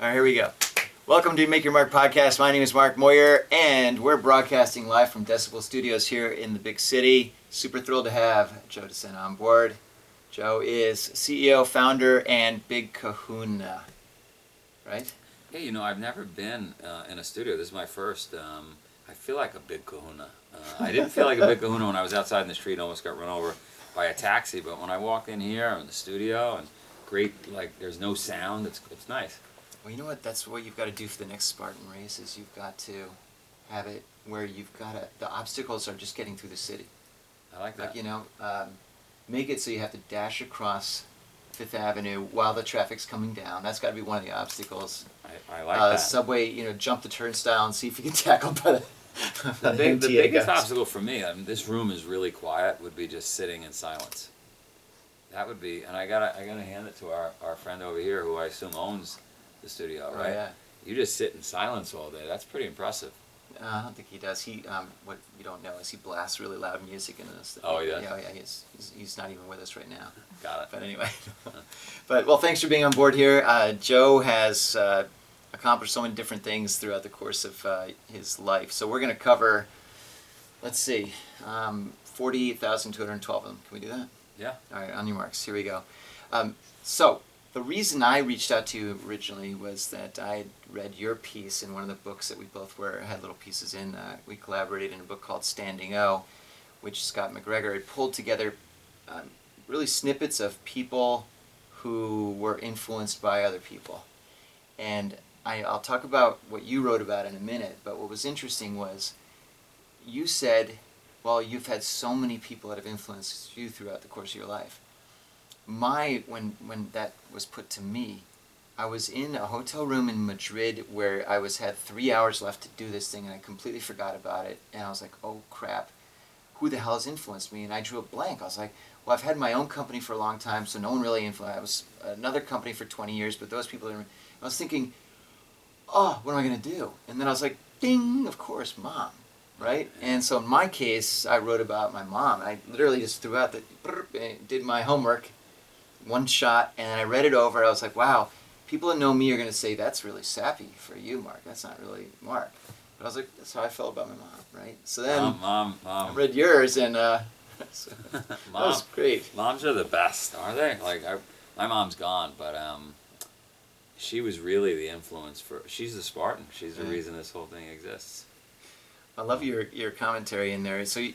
All right, here we go. Welcome to Make Your Mark podcast. My name is Mark Moyer, and we're broadcasting live from Decibel Studios here in the big city. Super thrilled to have Joe Sena on board. Joe is CEO, founder, and big kahuna, right? Hey, I've never been in a studio. This is my first. I feel like a big kahuna. I didn't feel like a big kahuna when I was outside in the street. Almost got run over by a taxi. But when I walk in here in the studio and there's no sound. It's nice. Well, you know what? That's what you've got to do for the next Spartan race. Is you've got to have it where you've got to. The obstacles are just getting through the city. I like that. Make it so you have to dash across Fifth Avenue while the traffic's coming down. That's got to be one of the obstacles. I like that. Subway, jump the turnstile and see if you can tackle by the biggest obstacle for me, this room is really quiet, would be just sitting in silence. That would be, and I gotta hand it to our friend over here, who I assume owns the studio, right? Oh, yeah. You just sit in silence all day. That's pretty impressive. I don't think he does. What you don't know is he blasts really loud music in this. Oh, yeah? Yeah, he's not even with us right now. Got it. But anyway. Thanks for being on board here. Joe has accomplished so many different things throughout the course of his life. So we're going to cover, 48,212 of them. Can we do that? Yeah. All right, on your marks. Here we go. So the reason I reached out to you originally was that I had read your piece in one of the books that we both had little pieces in. We collaborated in a book called Standing O, which Scott McGregor had pulled together really snippets of people who were influenced by other people. And I'll talk about what you wrote about in a minute, but what was interesting was you said, well, you've had so many people that have influenced you throughout the course of your life. When that was put to me, I was in a hotel room in Madrid where I had 3 hours left to do this thing, and I completely forgot about it. And I was like, oh crap, who the hell has influenced me? And I drew a blank. I was like, well, I've had my own company for a long time, so no one really influenced. I was another company for 20 years, but those people didn't. I was thinking, oh, what am I going to do? And then I was like, ding, of course, Mom. Right? And so in my case, I wrote about my mom. I literally just threw out did my homework, one shot, and I read it over. I was like, wow, people that know me are going to say, that's really sappy for you, Mark. That's not really Mark. But I was like, that's how I felt about my mom, right? So then Mom. I read yours, and that was great. Moms are the best, aren't they? My mom's gone, but she was really the influence she's the Spartan. She's the reason this whole thing exists. I love your commentary in there. So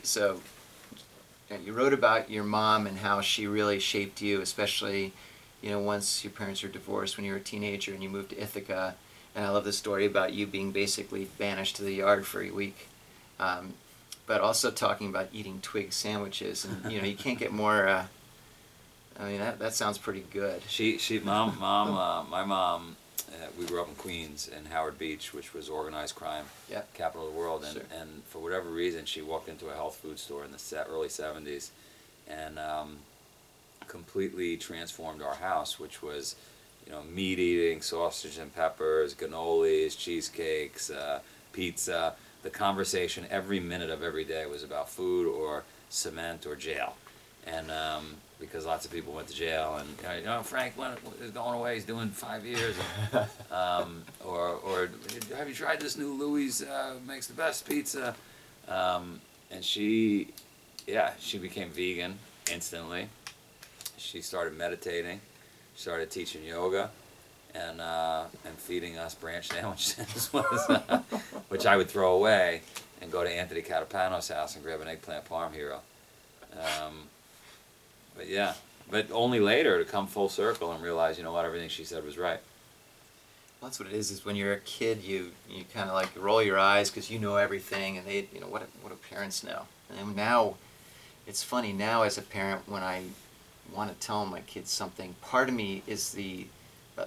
you wrote about your mom and how she really shaped you, especially, once your parents were divorced when you were a teenager and you moved to Ithaca. And I love the story about you being basically banished to the yard for a week. But also talking about eating twig sandwiches, and you can't get more. That sounds pretty good. My mom. We grew up in Queens and Howard Beach, which was organized crime, capital of the world. And, sure. And for whatever reason, she walked into a health food store in the early 70s and completely transformed our house, which was, meat eating, sausage and peppers, cannolis, cheesecakes, pizza. The conversation every minute of every day was about food or cement or jail. And because lots of people went to jail, and Frank is going away. He's doing 5 years. Or have you tried this new Louis makes the best pizza? And she became vegan instantly. She started meditating. She started teaching yoga, and feeding us branch sandwiches, which I would throw away and go to Anthony Catapano's house and grab an eggplant parm hero. But only later to come full circle and realize, everything she said was right. Well, that's what it is when you're a kid, you kind of roll your eyes because you know everything, and they, what do parents know? And now, it's funny, now as a parent, when I want to tell my kids something, part of me is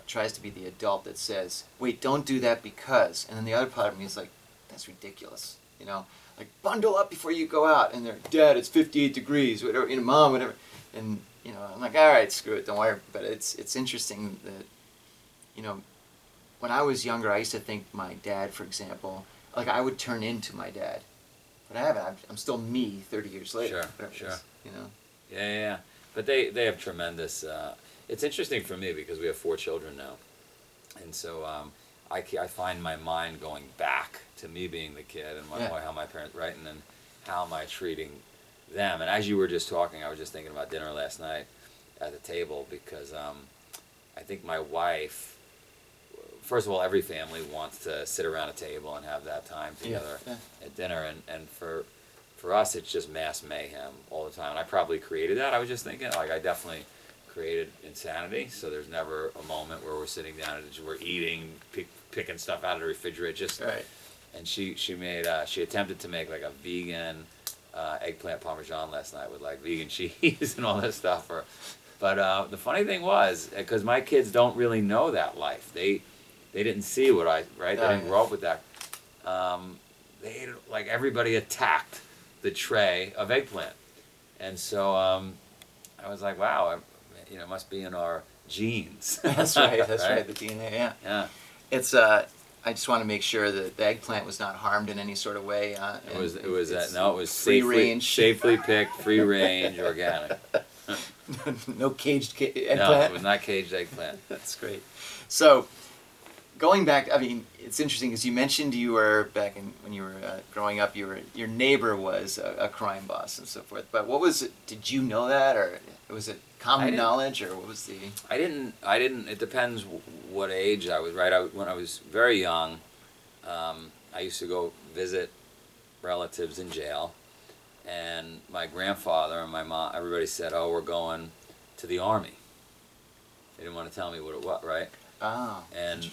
tries to be the adult that says, wait, don't do that because, and then the other part of me is like, that's ridiculous, bundle up before you go out, and they're, Dad, it's 58 degrees, whatever, Mom, whatever. And I'm like, all right, screw it, don't worry. But it's interesting that, when I was younger, I used to think my dad, for example, I would turn into my dad, but I haven't. I'm still me 30 years later. Sure. Yeah. But they have tremendous. It's interesting for me because we have 4 children now, And so I find my mind going back to me being the kid and how my parents, right, and then how am I treating them. And as you were just talking, I was just thinking about dinner last night at the table, because I think my wife, first of all, every family wants to sit around a table and have that time together at dinner, and for us it's just mass mayhem all the time. And I probably created that. I was just thinking, like, I definitely created insanity, so there's never a moment where we're sitting down and we're eating, picking stuff out of the refrigerator, just Right. And she attempted to make like a vegan eggplant parmesan last night with like vegan cheese and all this stuff. But the funny thing was, because my kids don't really know that life, they didn't see what they didn't grow up with that. They, like, everybody attacked the tray of eggplant, and so I was like, wow, it must be in our genes. That's right. That's right. The DNA. Yeah. Yeah. It's I just want to make sure that the eggplant was not harmed in any sort of way. It was free free range, safely picked, free range, organic. No caged eggplant. No, it was not caged eggplant. That's great. So, going back, I mean, it's interesting because you mentioned you were when you were growing up, your neighbor was a crime boss and so forth. But what was it? Did you know that, or was it common knowledge, or what was the? I didn't. It depends what age I was. Right. When I was very young, I used to go visit relatives in jail, and my grandfather and my mom, everybody said, "Oh, we're going to the army." They didn't want to tell me what it was, right? Oh. And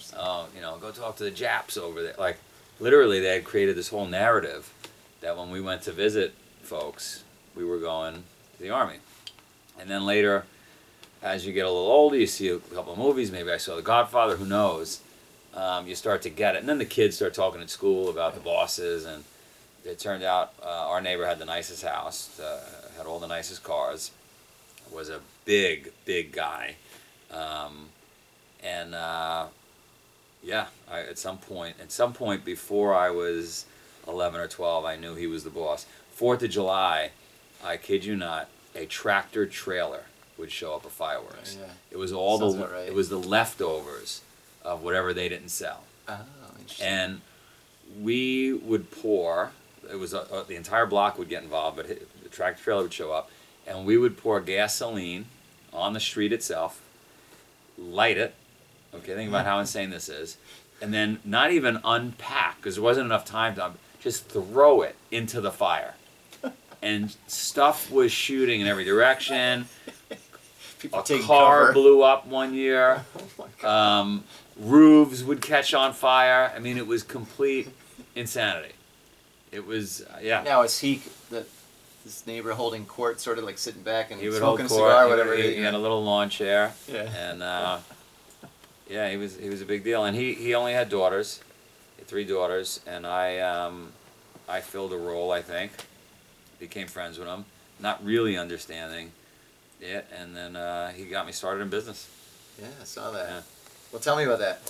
go talk to the Japs over there. Like, literally, they had created this whole narrative that when we went to visit folks, we were going to the army. And then later, as you get a little older, you see a couple of movies. Maybe I saw The Godfather. Who knows? You start to get it, and then the kids start talking at school about the bosses. And it turned out our neighbor had the nicest house, had all the nicest cars, was a big guy. At some point before I was 11 or 12, I knew he was the boss. 4th of July, I kid you not, a tractor trailer would show up of fireworks. Yeah. It was Right. it was the leftovers of whatever they didn't sell. Oh, interesting. And we would pour. It was the entire block would get involved, but the tractor trailer would show up, and we would pour gasoline on the street itself, light it. Okay, think about how insane this is, and then not even unpack, because there wasn't enough time to just throw it into the fire, and stuff was shooting in every direction. People A taking car cover. blew up one year. Oh my God. Roofs would catch on fire. I mean, it was complete insanity. It was Now is this neighbor holding court, sort of like sitting back and He would hold smoking a court. cigar, whatever? He had a little lawn chair. Yeah. And he was a big deal. And he only had daughters, 3 daughters, and I filled a role, I think. Became friends with him, not really understanding it, and then he got me started in business. Yeah, I saw that. Yeah. Well, tell me about that.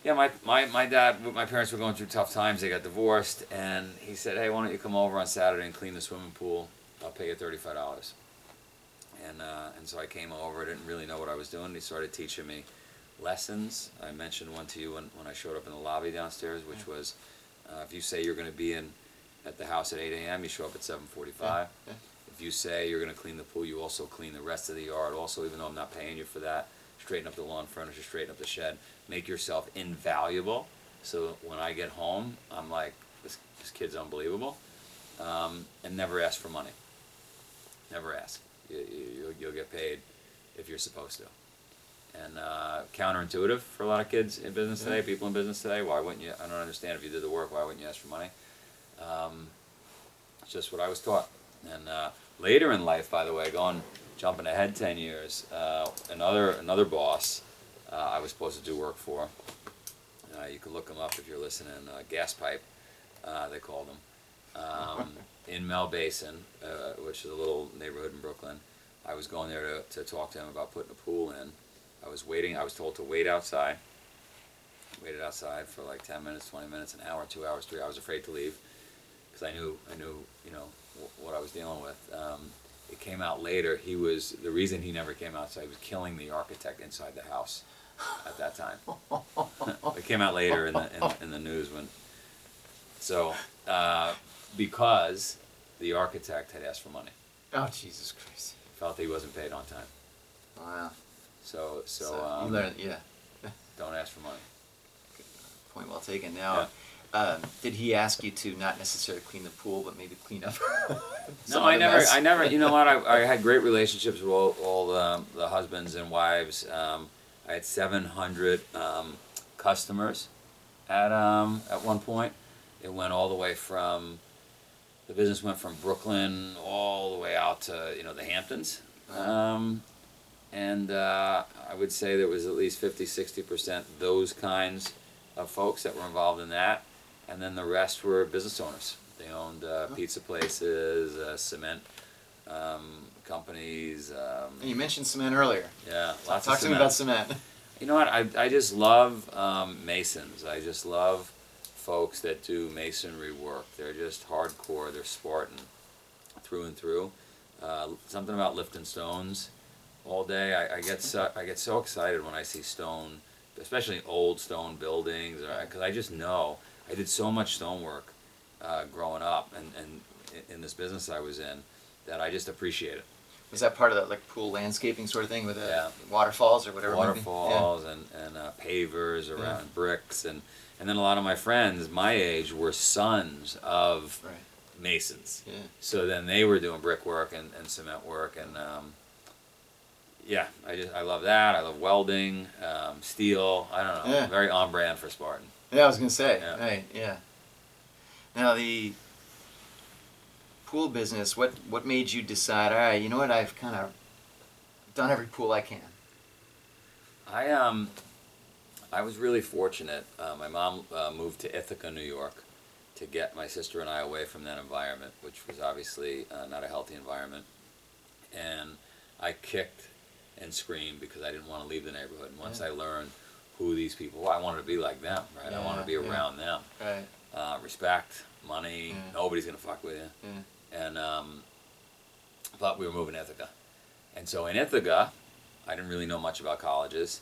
Yeah, my dad, my parents were going through tough times. They got divorced, and he said, "Hey, why don't you come over on Saturday and clean the swimming pool? I'll pay you $35." And so I came over. I didn't really know what I was doing. He started teaching me lessons. I mentioned one to you when I showed up in the lobby downstairs, which was, if you say you're going to be at the house at 8 a.m., you show up at 7:45. Yeah. If you say you're going to clean the pool, you also clean the rest of the yard. Also, even though I'm not paying you for that, straighten up the lawn furniture, straighten up the shed. Make yourself invaluable, so when I get home, I'm like, this kid's unbelievable. And never ask for money. Never ask. You'll get paid if you're supposed to. And counterintuitive for a lot of kids in business today, people in business today. Why wouldn't you? I don't understand. If you did the work, why wouldn't you ask for money? It's just what I was taught. And later in life, by the way, jumping ahead 10 years, another boss I was supposed to do work for. You can look them up if you're listening. Gas Pipe, they called them, in Mel Basin, which is a little neighborhood in Brooklyn. I was going there to talk to him about putting a pool in. I was waiting. I was told to wait outside. Waited outside for like 10 minutes, 20 minutes, an hour, 2 hours, 3 hours. I was afraid to leave because I knew what I was dealing with. It came out later. The reason he never came outside. He was killing the architect inside the house at that time. It came out later in the news when. So, because the architect had asked for money, Oh, Jesus Christ. felt he wasn't paid on time. Wow. So You learned, yeah. don't ask for money. Point well taken. Now, did he ask you to not necessarily clean the pool, but maybe clean up? No, I never. You know what? I had great relationships with all the husbands and wives. I had 700 customers at one point. It went all the way from the business went from Brooklyn all the way out to the Hamptons. And I would say there was at least 50-60% those kinds of folks that were involved in that, and then the rest were business owners. They owned pizza places, cement companies. You mentioned cement earlier. Yeah, lots Talk of cement. to me about cement. You know what? I just love masons. I just love folks that do masonry work. They're just hardcore. They're Spartan through and through. Something about lifting stones all day. I get so excited when I see stone, especially old stone buildings, because I just know I did so much stone work growing up and in this business I was in that I just appreciate it. Was that part of that like pool landscaping sort of thing with waterfalls or whatever? Waterfalls and pavers around bricks and then a lot of my friends my age were sons of masons. Yeah. So then they were doing brickwork and cement work and I love that. I love welding, steel. I don't know. Very on brand for Spartan. Yeah, I was gonna say. Yeah. Right. Yeah. Now the pool business. What made you decide? All right, you know what? I've kind of done every pool I can. I was really fortunate. My mom moved to Ithaca, New York, to get my sister and I away from that environment, which was obviously not a healthy environment. And I kicked and screamed because I didn't want to leave the neighborhood. And once I learned who these people were, I wanted to be like them, right? I wanted to be around them. Right. Respect, money, nobody's going to fuck with you. And but we were moving to Ithaca. And so in Ithaca, I didn't really know much about colleges.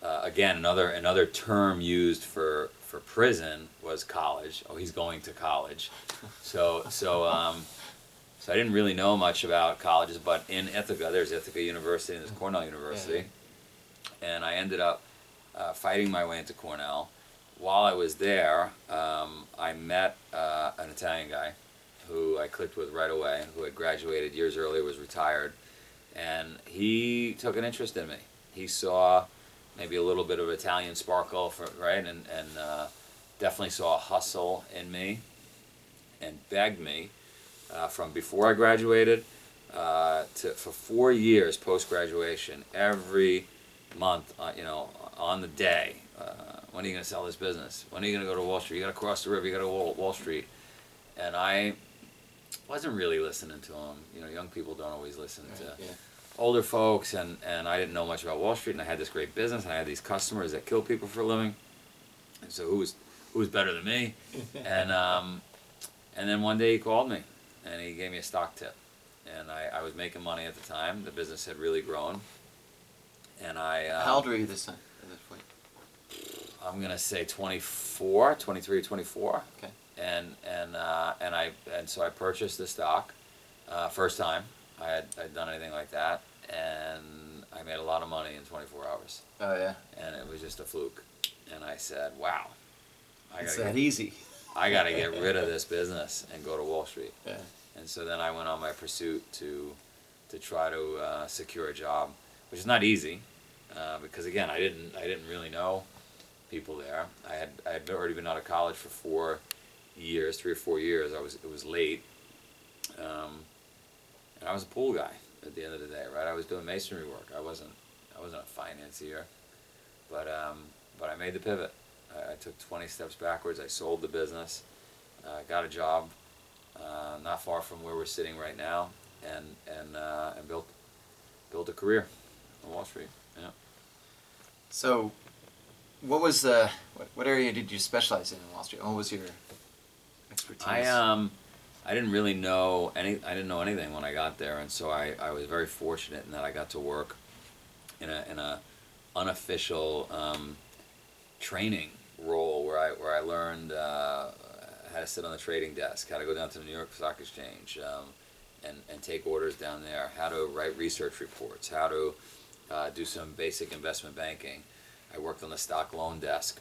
Again, another term used for prison was college. Oh, he's going to college. So I didn't really know much about colleges, but in Ithaca, there's Ithaca University and there's Cornell University. And I ended up fighting my way into Cornell. While I was there, I met an Italian guy who I clicked with right away, who had graduated years earlier, was retired. And he took an interest in me. He saw maybe a little bit of Italian sparkle, and definitely saw a hustle in me and begged me from before I graduated for 4 years post-graduation, every month, on the day, when are you going to sell this business? When are you going to go to Wall Street? You got to cross the river, you got to go to Wall Street. And I wasn't really listening to him. Young people don't always listen to older folks, and I didn't know much about Wall Street, and I had this great business, and I had these customers that kill people for a living. And so who was better than me? And then one day he called me, and he gave me a stock tip. And I was making money at the time. The business had really grown. And how old were you at this point? I'm gonna say 24, 23, 24. Okay. And so I purchased the stock, first time I'd done anything like that, and I made a lot of money in 24 hours. Oh yeah. And it was just a fluke. And I said, wow. It's that easy. I got to get rid of this business and go to Wall Street. Yeah. And so then I went on my pursuit to try to secure a job, which is not easy, because again I didn't really know people there. I had already been out of college for 3 or 4 years. It was late, and I was a pool guy at the end of the day, right? I was doing masonry work. I wasn't a financier, but I made the pivot. I took 20 steps backwards. I sold the business, got a job not far from where we're sitting right now, and built a career on Wall Street. Yeah. So, what was what area did you specialize in Wall Street? What was your expertise? I didn't really know I didn't know anything when I got there, and so I was very fortunate in that I got to work in a unofficial training role where I learned how to sit on the trading desk, how to go down to the New York Stock Exchange, and take orders down there, how to write research reports, how to do some basic investment banking. I worked on the stock loan desk.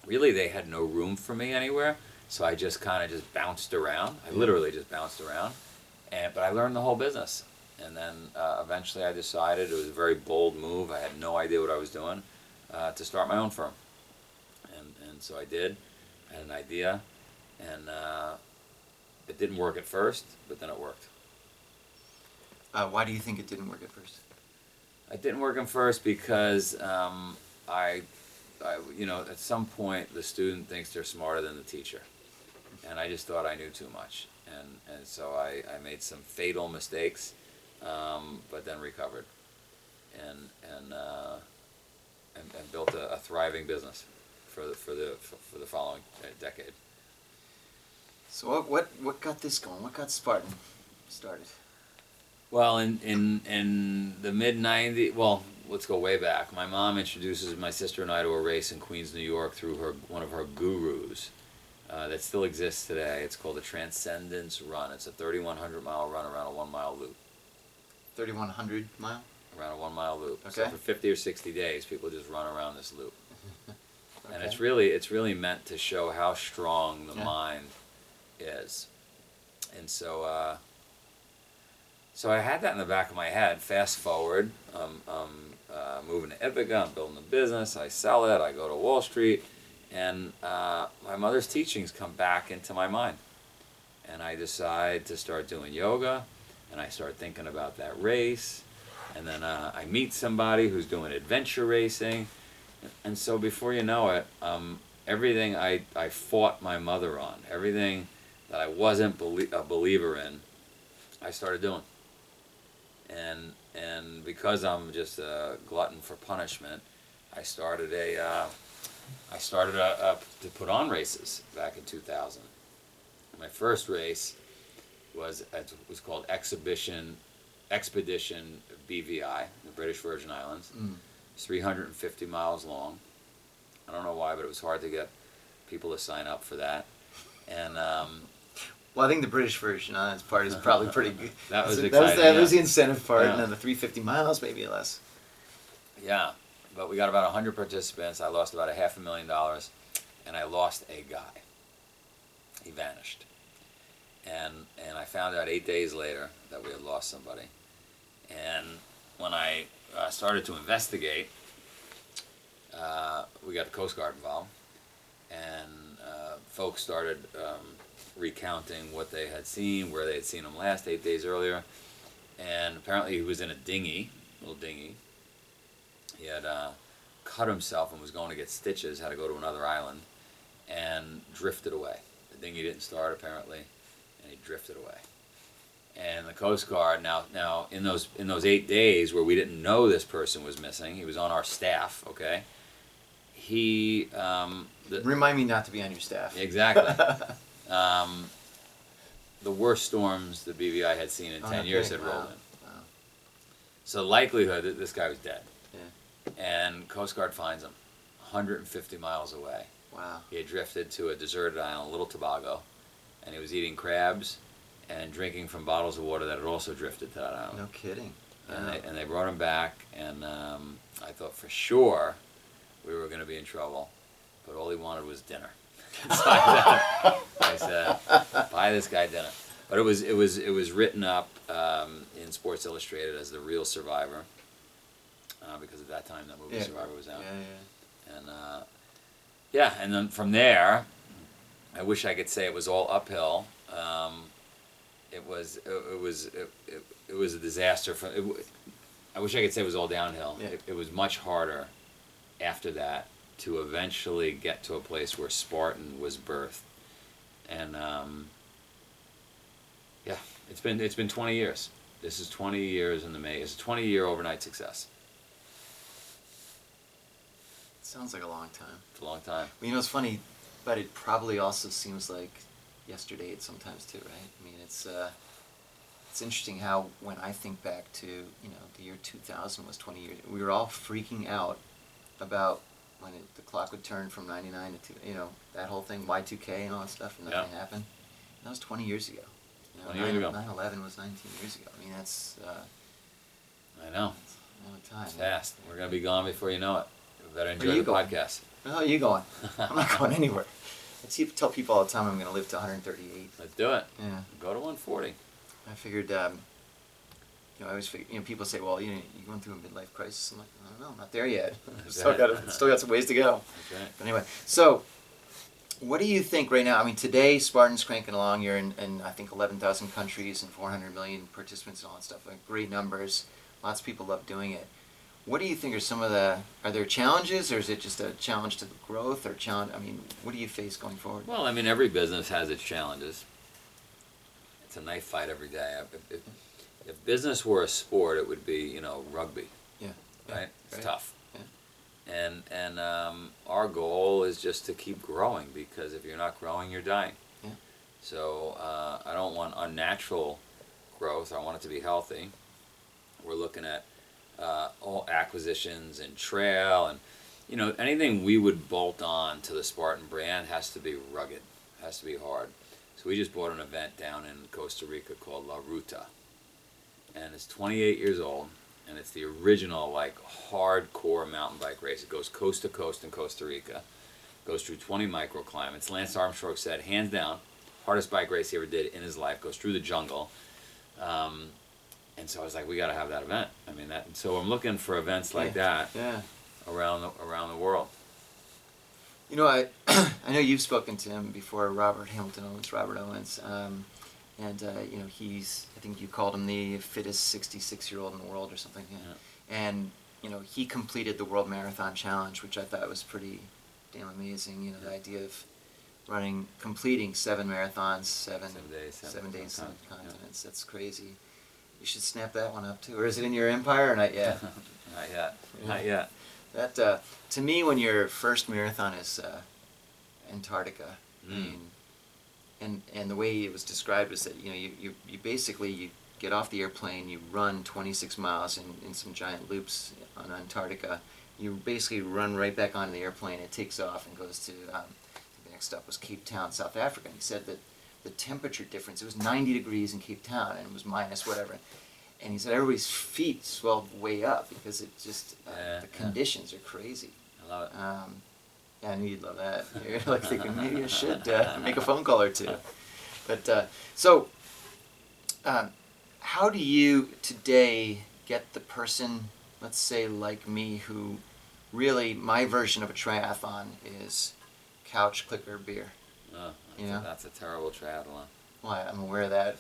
Really, they had no room for me anywhere, so I just kind of just bounced around. I literally just bounced around, but I learned the whole business. And then eventually I decided, it was a very bold move, I had no idea what I was doing, to start my own firm. And so I did. I had an idea, and it didn't work at first, but then it worked. Why do you think it didn't work at first? It didn't work at first because I, at some point the student thinks they're smarter than the teacher, and I just thought I knew too much, and so I made some fatal mistakes, but then recovered, and built a thriving business for the following decade. So what got this going? What got Spartan started? Well, in the mid-90s, well, let's go way back. My mom introduces my sister and I to a race in Queens, New York through one of her gurus that still exists today. It's called the Transcendence Run. It's a 3,100-mile run around a 1-mile loop. 3,100 mile? Around a 1-mile loop. Okay. So for 50 or 60 days, people just run around this loop. Okay. And it's really meant to show how strong the mind is. And so so I had that in the back of my head. Fast forward, moving to Ithaca, I'm building a business, I sell it, I go to Wall Street, and my mother's teachings come back into my mind. And I decide to start doing yoga, and I start thinking about that race, and then I meet somebody who's doing adventure racing, and so before you know it, everything I fought my mother on, everything that I wasn't a believer in, I started doing. And because I'm just a glutton for punishment, I started to put on races back in 2000. My first race was called Expedition BVI, the British Virgin Islands. It's 350 miles long. I don't know why, but it was hard to get people to sign up for that. And well, I think the British Virgin Islands part is probably pretty good. That was exciting. That was the incentive part, Yeah. and then the 350 miles, maybe less. Yeah, but we got about 100 participants. I lost about $500,000, and I lost a guy. He vanished. And I found out 8 days later that we had lost somebody. And when I started to investigate, we got the Coast Guard involved, and folks started recounting what they had seen, where they had seen him last 8 days earlier. And apparently he was in a little dinghy. He had cut himself and was going to get stitches, had to go to another island, and drifted away. The dinghy didn't start apparently, and he drifted away. And the Coast Guard, now in those 8 days where we didn't know this person was missing, he was on our staff, okay? He Remind me not to be on your staff. Exactly. The worst storms the BVI had seen in 10 years had rolled in. Wow. So the likelihood that this guy was dead. Yeah. And Coast Guard finds him 150 miles away. Wow. He had drifted to a deserted island, Little Tobago, and he was eating crabs and drinking from bottles of water that had also drifted to that island. No kidding. And they brought him back, and I thought for sure we were going to be in trouble, but all he wanted was dinner. So I said, buy this guy dinner. But it was written up in Sports Illustrated as the real survivor, because at that time that movie Survivor was out. Yeah. And then from there, I wish I could say it was all uphill. It was a disaster. I wish I could say it was all downhill. Yeah. It was much harder after that to eventually get to a place where Spartan was birthed. And it's been 20 years. This is 20 years in the making. It's a 20-year overnight success. Sounds like a long time. It's a long time. Well, you know, it's funny, but it probably also seems like yesterday sometimes too, right? I mean, it's interesting how when I think back to, the year 2000 was 20 years, we were all freaking out about when the clock would turn from 99 to that whole thing, Y2K and all that stuff, and nothing happened. That was 20 years ago. 20 years ago. 9/11 was 19 years ago. I mean, that's. I know. That's a long time. It's fast. We're gonna be gone before you know it. We better enjoy Where you the going? podcast. Where the hell are you going? I'm not going anywhere. Tell people all the time I'm going to live to 138. Let's do it. Yeah. Go to 140. I figured, I always figure, people say, well, you're going through a midlife crisis. I'm like, I don't know, I'm not there yet. still got some ways to go. That's right. But anyway, so what do you think right now? I mean, today Spartan's cranking along. You're in I think 11,000 countries and 400 million participants and all that stuff. Like, great numbers. Lots of people love doing it. What do you think are some of are there challenges, or is it just a challenge to the growth, or challenge? I mean, what do you face going forward? Well, I mean, every business has its challenges. It's a knife fight every day. If business were a sport, it would be, rugby. Yeah. Right? It's Right. tough. Yeah. And our goal is just to keep growing, because if you're not growing, you're dying. Yeah. So I don't want unnatural growth. I want it to be healthy. We're looking at all acquisitions and trail, and anything we would bolt on to the Spartan brand has to be rugged, has to be hard. So we just bought an event down in Costa Rica called La Ruta, and it's 28 years old, and it's the original hardcore mountain bike race. It goes coast to coast in Costa Rica, goes through 20 microclimates. Lance Armstrong said, hands down, hardest bike race he ever did in his life. Goes through the jungle. And so I was like, we got to have that event. I mean, so I'm looking for events like that around the world. I I know you've spoken to him before, Robert Owens, and I think you called him the fittest 66-year-old in the world or something. Yeah. And he completed the World Marathon Challenge, which I thought was pretty damn amazing. The idea of completing 7 marathons, 7 days, 7 continents. That's crazy. You should snap that one up too. Or is it in your empire or not yet? Not yet. Yeah. Not yet. That to me, when your first marathon is Antarctica, I mean, and the way it was described was that you basically you get off the airplane, you run 26 miles in some giant loops on Antarctica. You basically run right back onto the airplane. It takes off and goes to the next stop was Cape Town, South Africa. And he said that the temperature difference, it was 90 degrees in Cape Town and it was minus whatever. And he said everybody's feet swelled way up because it just, the conditions are crazy. I love it. Yeah, I knew you'd love that. You're like thinking maybe I should make a phone call or two. But, how do you today get the person, let's say like me, who really, my version of a triathlon is couch, clicker, beer. That's a terrible triathlon. Well, I'm aware of that.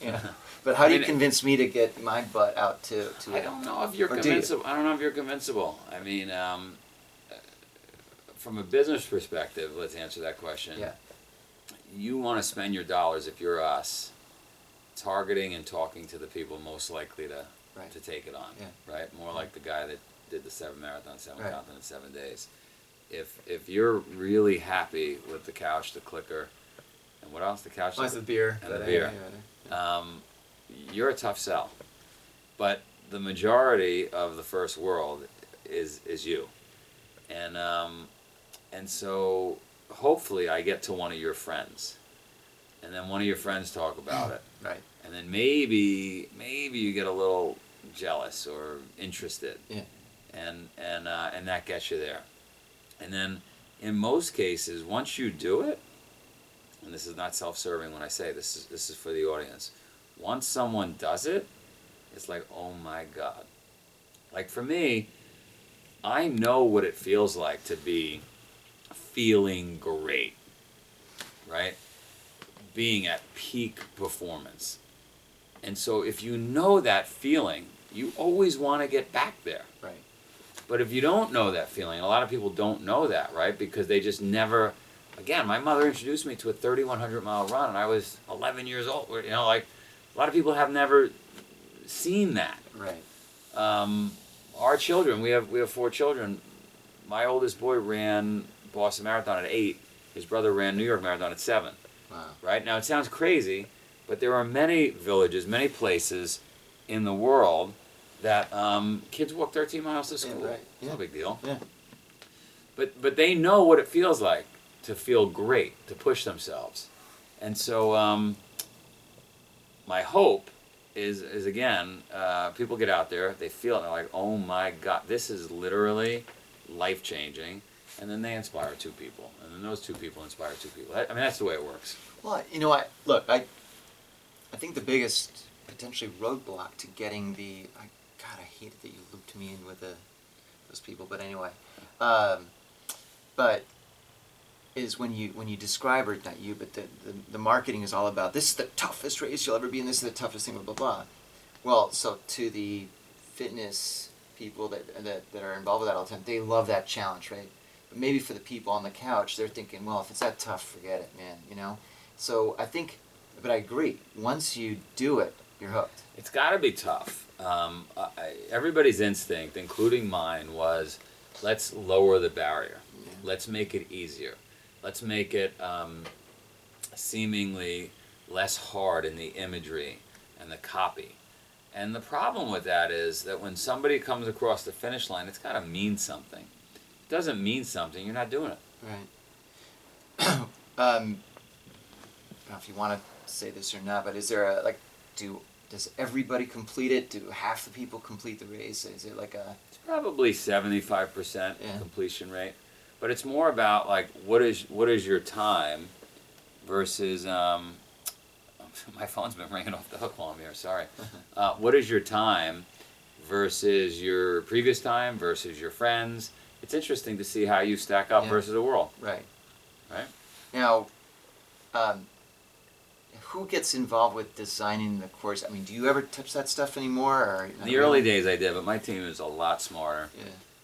But how do you convince me to get my butt out to I don't know if you're convincible. I don't know if you're convincible. I mean, from a business perspective, let's answer that question. Yeah. You want to spend your dollars, if you're us, targeting and talking to the people most likely to take it on. Yeah. Right? More like the guy that did the 7 marathons, 7 continents, 7 days. If you're really happy with the couch, the clicker, and what else? The couch, the beer, and the beer. You're a tough sell, but the majority of the first world is you, and so hopefully I get to one of your friends, and then one of your friends talk about it, right, and then maybe you get a little jealous or interested, and that gets you there. And then, in most cases, once you do it, and this is not self-serving when I say this is for the audience. Once someone does it, it's like, oh my God. Like for me, I know what it feels like to be feeling great, right? Being at peak performance. And so if you know that feeling, you always want to get back there. right. But if you don't know that feeling, a lot of people don't know that, right? Because they just never, again, my mother introduced me to a 3,100-mile run, and I was 11 years old. A lot of people have never seen that. Right. Our children, we have 4 children. My oldest boy ran Boston Marathon at 8. His brother ran New York Marathon at 7. Wow. Right? Now, it sounds crazy, but there are many villages, many places in the world that kids walk 13 miles to school. Yeah, right. It's no big deal. Yeah. but they know what it feels like to feel great, to push themselves. And so my hope is again, people get out there, they feel it, and they're like, oh my God, this is literally life-changing. And then they inspire 2 people. And then those 2 people inspire 2 people. I mean, that's the way it works. Well, I think the biggest potentially roadblock to getting God, I hated that you looped me in with those people, but anyway, but is when you describe, or not you, but the marketing is all about, this is the toughest race you'll ever be in, this is the toughest thing, blah, blah, blah. Well, so to the fitness people that are involved with that all the time, they love that challenge, right? But maybe for the people on the couch, they're thinking, well, if it's that tough, forget it, man, you know? So I think, but I agree, once you do it, you're hooked. It's got to be tough. Everybody's instinct, including mine, was let's lower the barrier. Yeah. Let's make it easier. Let's make it seemingly less hard in the imagery and the copy. And the problem with that is that when somebody comes across the finish line, it's got to mean something. If it doesn't mean something, you're not doing it. Right. I don't know if you want to say this or not, but is there does everybody complete it? Do half the people complete the race? Is it like a... It's probably 75% Yeah. completion rate. But it's more about like what is your time versus my phone's been ringing off the hook while I'm here. Sorry. What is your time versus your previous time versus your friends? It's interesting to see how you stack up versus the world. Right. Right. Now, who gets involved with designing the course? I mean, do you ever touch that stuff anymore? Or In the early days, I did, but my team is a lot smarter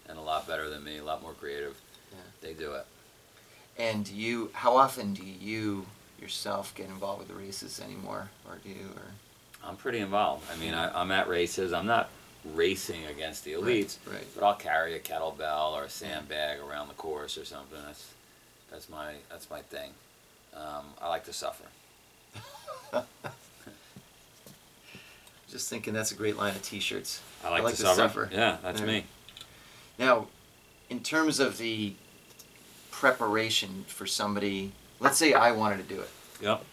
and a lot better than me, a lot more creative. Yeah. They do it. And how often do you yourself get involved with the races anymore, or do you? Or I'm pretty involved. I mean, I'm at races. I'm not racing against the elites, right. but I'll carry a kettlebell or a sandbag around the course or something. That's my thing. I like to suffer. Just thinking that's a great line of T-shirts. I like to suffer. Yeah, that's me. Now, in terms of the preparation for somebody, let's say I wanted to do it. Yep.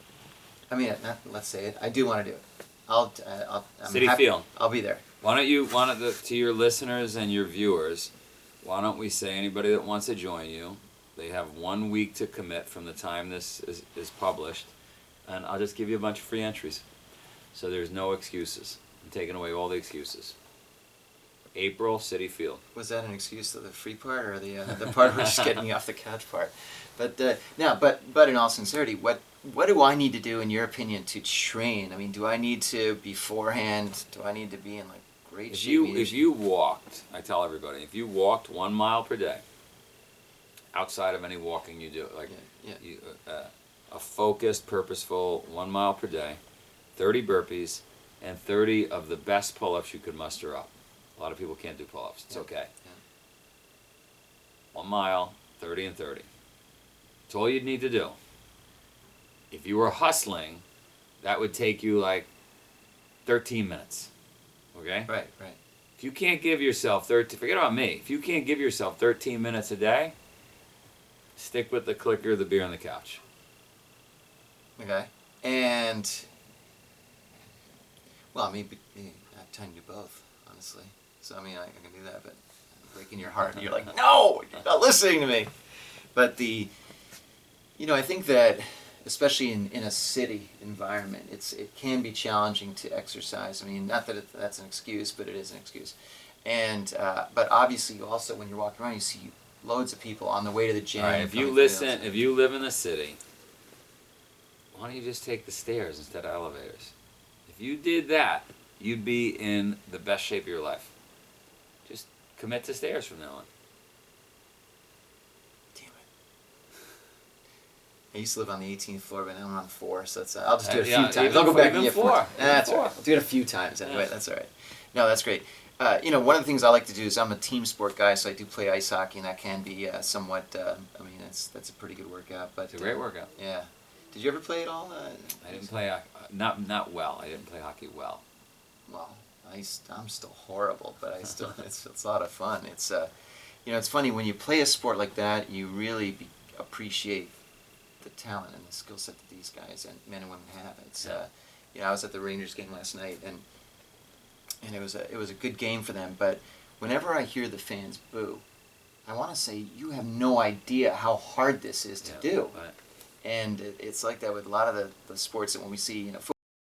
I mean, let's say it. I do want to do it. I'm City happy. Field. I'll be there. Why don't you, to your listeners and your viewers, why don't we say anybody that wants to join you, they have 1 week to commit from the time this is published, and I'll just give you a bunch of free entries. So there's no excuses. I'm taking away all the excuses. April, City Field. Was that an excuse to the free part, or the part where just getting you off the couch part? But now, but in all sincerity, what do I need to do, in your opinion, to train? I mean, do I need to beforehand? Do I need to be in like great shape? If you walked, I tell everybody, if you walked 1 mile per day, outside of any walking you do, like a focused, purposeful 1 mile per day, 30 burpees, and 30 of the best pull-ups you could muster up. A lot of people can't do pull-ups. It's okay. Yeah. 1 mile, 30 and 30. That's all you'd need to do. If you were hustling, that would take you like 13 minutes. Okay? Right. If you can't give yourself forget about me. If you can't give yourself 13 minutes a day, stick with the clicker, the beer, and the couch. Okay. And well, I mean, I've time to do both, honestly. So I mean, I can do that, but I'm breaking your heart. You're like, no, you're not listening to me. But I think that especially in a city environment, it can be challenging to exercise. I mean, not that that's an excuse, but it is an excuse. And but obviously, you also, when you're walking around, you see loads of people on the way to the gym. All right, if you live in the city, why don't you just take the stairs instead of elevators? If you did that, you'd be in the best shape of your life. Just commit to stairs from now on. Damn it. I used to live on the 18th floor, but now I'm on 4, so I'll just do it a few times. I'll go back and get 4. That's all right. I'll do it a few times anyway. That's all right. No, that's great. One of the things I like to do is, I'm a team sport guy, so I do play ice hockey, and that can be somewhat. I mean, that's a pretty good workout. But it's a great workout. Yeah. Did you ever play at all? I didn't play not well. I didn't play hockey well. Well, I'm still horrible, but I still it's a lot of fun. It's you know, it's funny when you play a sport like that, you really appreciate the talent and the skill set that these guys and men and women have. It's you know, I was at the Rangers game last night, and it was a good game for them. But whenever I hear the fans boo, I want to say you have no idea how hard this is to do. Right. And it's like that with a lot of the sports that when we see, you know,